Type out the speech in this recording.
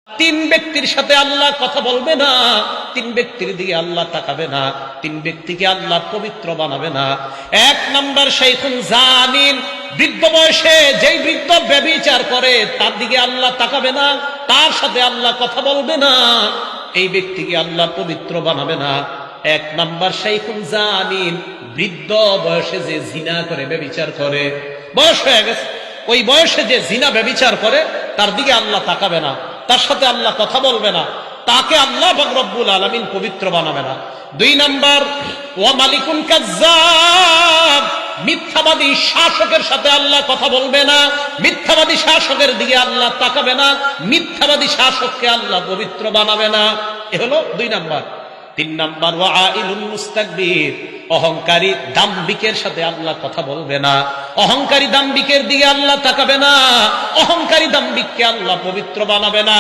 তিন ব্যক্তির সাথে আল্লাহ কথা বলবে না, তিন ব্যক্তির দিকে আল্লাহ তাকাবে না, তিন ব্যক্তিকে আল্লাহ পবিত্র বানাবে না। এক নাম্বার শাইখুন জানিন, বৃদ্ধ বয়সে যেই বৃদ্ধ ব্যভিচার করে তার দিকে আল্লাহ তাকাবে না, তার সাথে আল্লাহ কথা বলবে না, এই ব্যক্তিকে আল্লাহ পবিত্র বানাবে না। এক নাম্বার শাইখুন জানিন, বৃদ্ধ বয়সে যে জিনা করে, ব্যভিচার করে, বয়স হয়ে গেছে, ওই বয়সে যে জিনা ব্যভিচার করে তার দিকে আল্লাহ তাকাবে না, তার সাথে আল্লাহ কথা বলবে না, তাকে আল্লাহ পাক রব্বুল আলামিন পবিত্র বানাবে না। দুই নাম্বার, ওয়া মালিকুন কাজ্জাব, মিথ্যাবাদী শাসকের সাথে আল্লাহ কথা বলবে না, মিথ্যাবাদী শাসকের দিকে আল্লাহ তাকাবে না, মিথ্যাবাদী শাসককে আল্লাহ পবিত্র বানাবে না। এ হলো দুই নাম্বার। তিন নাম্বার, ওয়া আইলুন মুস্তাকবির, অহংকারী দাম্ভিকের সাথে আল্লাহ কথা বলবে না, অহংকারী দাম্ভিকের দিকে আল্লাহ তাকাবে না, অহংকারী দাম্ভিককে আল্লাহ পবিত্র বানাবে না।